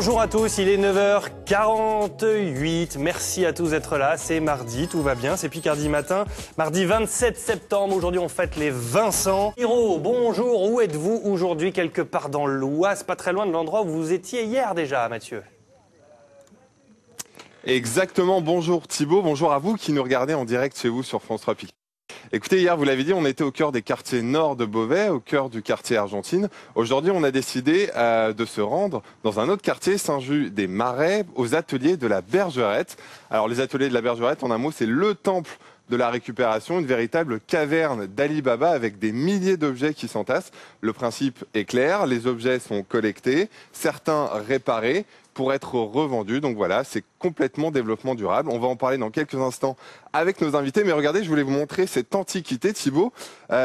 Bonjour à tous, il est 9h48. Merci à tous d'être là. C'est mardi, tout va bien, c'est Picardie Matin. Mardi 27 septembre, aujourd'hui on fête les Vincent. Hiro, bonjour, où êtes-vous aujourd'hui? Quelque part dans l'Oise, pas très loin de l'endroit où vous étiez hier déjà, Mathieu. Exactement, bonjour Thibaut, bonjour à vous qui nous regardez en direct chez vous sur France 3 Picardie. Écoutez, hier, vous l'avez dit, on était au cœur des quartiers nord de Beauvais, au cœur du quartier Argentine. Aujourd'hui, on a décidé de se rendre dans un autre quartier, Saint-Just-des-Marais, aux ateliers de la Bergerette. Alors, les ateliers de la Bergerette, en un mot, c'est le temple de la récupération, une véritable caverne d'Ali Baba avec des milliers d'objets qui s'entassent. Le principe est clair, les objets sont collectés, certains réparés, pour être revendus. Donc voilà, c'est complètement développement durable. On va en parler dans quelques instants avec nos invités. Mais regardez, je voulais vous montrer cette antiquité, Thibaut.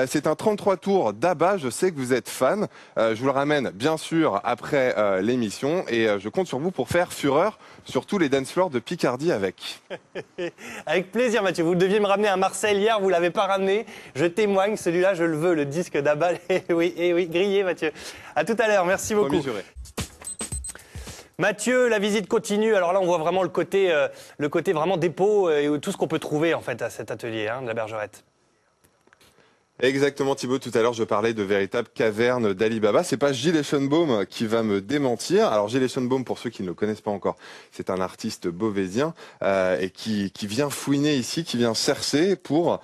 C'est un 33 tours d'Abba. Je sais que vous êtes fan. Je vous le ramène, bien sûr, après l'émission. Et je compte sur vous pour faire fureur sur tous les dance floors de Picardie avec. Avec plaisir, Mathieu. Vous deviez me ramener à Marseille hier. Vous ne l'avez pas ramené. Je témoigne. Celui-là, je le veux, le disque d'Abba. Et oui, grillé, Mathieu. À tout à l'heure. Merci beaucoup. Promis juré. Mathieu, la visite continue. Alors là, on voit vraiment le côté vraiment dépôt et tout ce qu'on peut trouver en fait à cet atelier de la Bergerette. Exactement Thibaut, tout à l'heure je parlais de véritable caverne d'Ali Baba. C'est pas Gilles Eschenbaum qui va me démentir. Alors Gilles Eschenbaum, pour ceux qui ne le connaissent pas encore, c'est un artiste beauvaisien et qui vient fouiner ici, qui vient chercher pour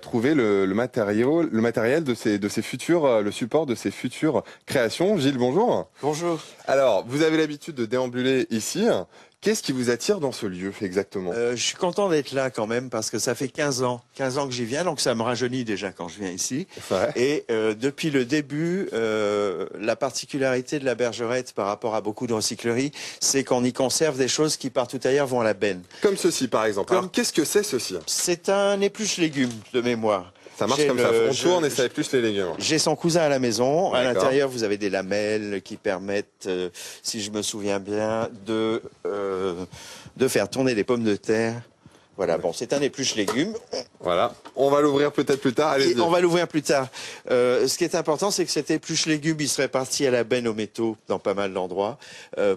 trouver le matériel de ses futurs, le support de ses futures créations. Gilles, bonjour. Bonjour. Alors, vous avez l'habitude de déambuler ici. Qu'est-ce qui vous attire dans ce lieu exactement? Je suis content d'être là quand même parce que ça fait 15 ans que j'y viens, donc ça me rajeunit déjà quand je viens ici. Ouais. Et depuis le début, la particularité de la Bergerette par rapport à beaucoup de recycleries, c'est qu'on y conserve des choses qui partout ailleurs vont à la benne. Comme ceci par exemple. Alors qu'est-ce que c'est ceci? C'est un épluche légumes de mémoire. Ça marche comme ça, on tourne et ça épluche les légumes. J'ai son cousin à la maison. À l'intérieur, vous avez des lamelles qui permettent, si je me souviens bien, de faire tourner des pommes de terre. Voilà, bon, c'est un épluche légumes. Voilà, on va l'ouvrir peut-être plus tard. Allez-y. On va l'ouvrir plus tard. Ce qui est important, c'est que cet épluche légumes, il se répartit à la benne aux métaux dans pas mal d'endroits,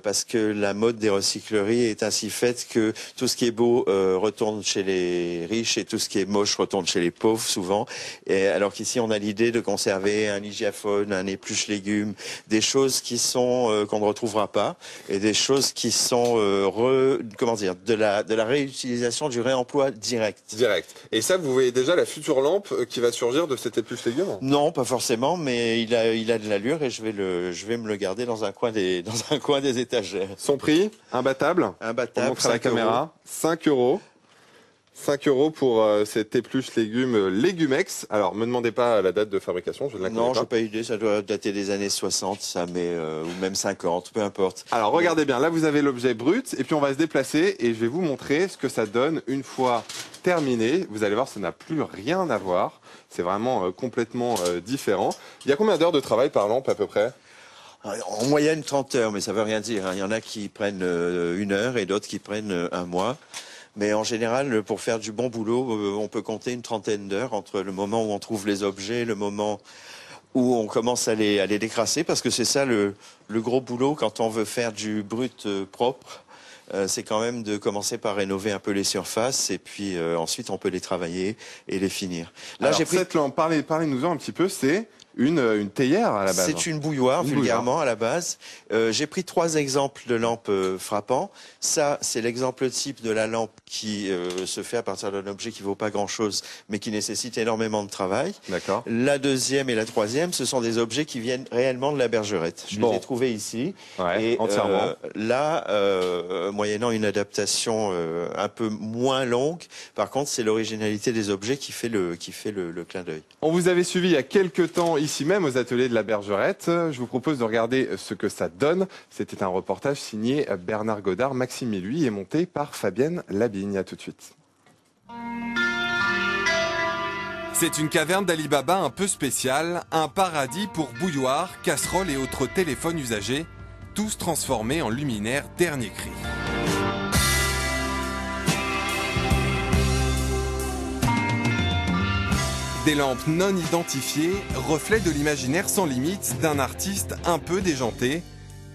parce que la mode des recycleries est ainsi faite que tout ce qui est beau retourne chez les riches et tout ce qui est moche retourne chez les pauvres souvent. Et alors qu'ici, on a l'idée de conserver un hygiaphone, un épluche légumes, des choses qui sont qu'on ne retrouvera pas, et des choses qui sont de la réutilisation du réemploi direct. Direct. Et ça, vous voyez déjà la future lampe qui va surgir de cet épluche légumes? Non, pas forcément, mais il a de l'allure et je vais me le garder dans un coin des étagères. Son prix, imbattable. Imbattable. On montre à la caméra. 5 euros. 5 euros pour cette épluche légumes Légumex. Alors, me demandez pas la date de fabrication, je ne la connais pas. Non, j'ai pas idée, ça doit dater des années 60, ça, mais ou même 50, peu importe. Alors, regardez bien, là vous avez l'objet brut, et puis on va se déplacer, et je vais vous montrer ce que ça donne une fois terminé. Vous allez voir, ça n'a plus rien à voir. C'est vraiment complètement différent. Il y a combien d'heures de travail par lampe à peu près? En moyenne 30 heures, mais ça veut rien dire. Il y en a qui prennent 1 heure et d'autres qui prennent 1 mois. Mais en général, pour faire du bon boulot, on peut compter une trentaine d'heures entre le moment où on trouve les objets, le moment où on commence à les décrasser, parce que c'est ça le gros boulot quand on veut faire du brut propre. C'est quand même de commencer par rénover un peu les surfaces et puis ensuite on peut les travailler et les finir. Là, j'ai pris cette lampe, parlez-nous-en un petit peu, c'est une théière à la base. C'est une bouilloire, vulgairement, à la base. J'ai pris 3 exemples de lampes frappants. Ça, c'est l'exemple type de la lampe qui se fait à partir d'un objet qui vaut pas grand-chose, mais qui nécessite énormément de travail. D'accord. La deuxième et la troisième, ce sont des objets qui viennent réellement de la Bergerette. Je les ai trouvés ici. Ouais, et entièrement. Là, moyennant une adaptation un peu moins longue, par contre, c'est l'originalité des objets qui fait le clin d'œil. On vous avait suivi il y a quelques temps ici même aux ateliers de la Bergerette. Je vous propose de regarder ce que ça donne. C'était un reportage signé Bernard Godard. Maxime et lui est monté par Fabienne Labigne. À tout de suite. C'est une caverne d'Ali Baba un peu spéciale, un paradis pour bouilloires, casseroles et autres téléphones usagés, tous transformés en luminaires dernier cri. Des lampes non identifiées, reflets de l'imaginaire sans limite d'un artiste un peu déjanté,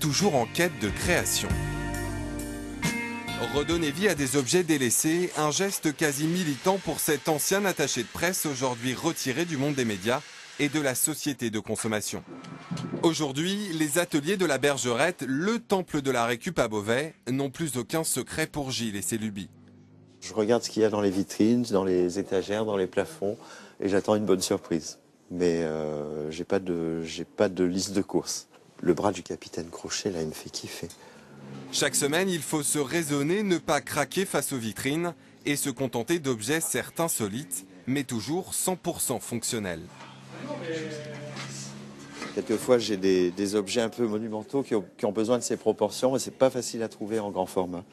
toujours en quête de création. Redonner vie à des objets délaissés, un geste quasi militant pour cet ancien attaché de presse aujourd'hui retiré du monde des médias et de la société de consommation. Aujourd'hui, les ateliers de la Bergerette, le temple de la récup à Beauvais, n'ont plus aucun secret pour Gilles et ses lubies. Je regarde ce qu'il y a dans les vitrines, dans les étagères, dans les plafonds, et j'attends une bonne surprise. Mais j'ai pas de liste de courses. Le bras du capitaine Crochet, là, il me fait kiffer. Chaque semaine, il faut se raisonner, ne pas craquer face aux vitrines et se contenter d'objets certes insolites, mais toujours 100% fonctionnels. Quelquefois, j'ai des objets un peu monumentaux qui ont besoin de ces proportions, et c'est pas facile à trouver en grand format.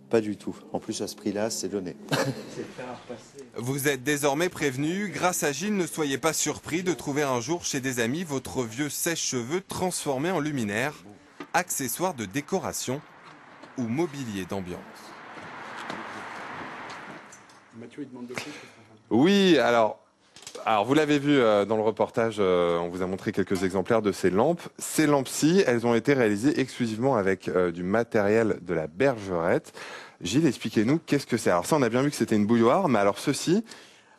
Pas du tout. En plus, à ce prix-là, c'est donné. Vous êtes désormais prévenu, grâce à Gilles, ne soyez pas surpris de trouver un jour chez des amis votre vieux sèche-cheveux transformé en luminaire, accessoire de décoration ou mobilier d'ambiance. Oui, alors vous l'avez vu dans le reportage, on vous a montré quelques exemplaires de ces lampes. Ces lampes-ci, elles ont été réalisées exclusivement avec du matériel de la Bergerette. Gilles, expliquez-nous qu'est-ce que c'est. Alors ça, on a bien vu que c'était une bouilloire, mais alors ceci,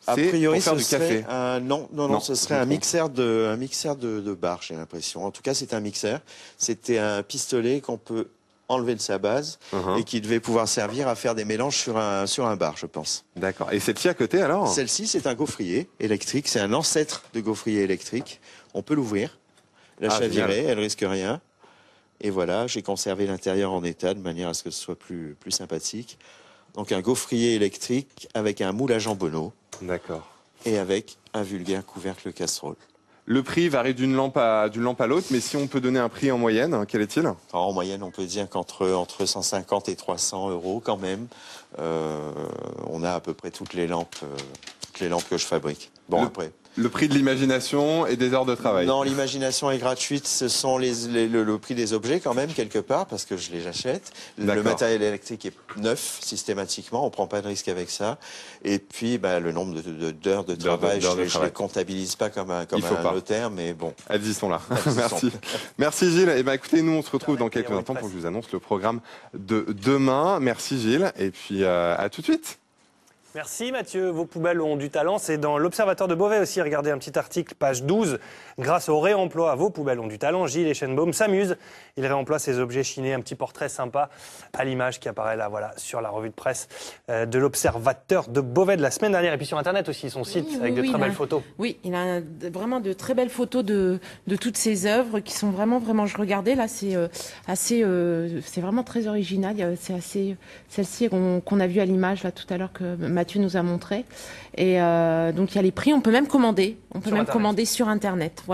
c'est pour faire du café. Non, ce serait un mixeur de bar, j'ai l'impression. En tout cas, c'est un mixeur. C'était un pistolet qu'on peut enlever de sa base et qui devait pouvoir servir à faire des mélanges sur un bar, je pense. D'accord. Et celle-ci à côté, alors? Celle-ci, c'est un gaufrier électrique. C'est un ancêtre de gaufrier électrique. On peut l'ouvrir, la chavirer, elle risque rien. Et voilà, j'ai conservé l'intérieur en état de manière à ce que ce soit plus sympathique. Donc un gaufrier électrique avec un moule à jambonneau. D'accord. Et avec un vulgaire couvercle casserole. Le prix varie d'une lampe à l'autre, mais si on peut donner un prix en moyenne, quel est-il? En moyenne, on peut dire entre 150 et 300 euros quand même. On a à peu près toutes les lampes que je fabrique. Bon, après. Le prix de l'imagination et des heures de travail. Non, l'imagination est gratuite. Ce sont le prix des objets quand même, quelque part, parce que je les achète. Le matériel électrique est neuf, systématiquement. On ne prend pas de risque avec ça. Et puis, le nombre d'heures de travail, je ne les comptabilise pas comme un notaire, mais bon. Elles y sont là. Merci. Merci Gilles. Et écoutez, nous, on se retrouve dans quelques instants pour que je vous annonce le programme de demain. Merci Gilles. Et puis, à tout de suite. Merci Mathieu, vos poubelles ont du talent, c'est dans l'Observateur de Beauvais aussi, regardez un petit article, page 12, grâce au réemploi, vos poubelles ont du talent, Gilles Eschenbaum s'amuse, il réemploie ses objets chinés, un petit portrait sympa à l'image qui apparaît là, voilà, sur la revue de presse de l'Observateur de Beauvais de la semaine dernière, et puis sur internet aussi, son site, avec de très belles photos. Oui, il a vraiment de très belles photos de toutes ses œuvres qui sont vraiment, je regardais là, c'est c'est vraiment très original, c'est assez, celle-ci qu'on a vue à l'image là tout à l'heure que Mathieu nous a montré. Et donc il y a les prix, on peut même commander. On peut même commander sur Internet. Voilà.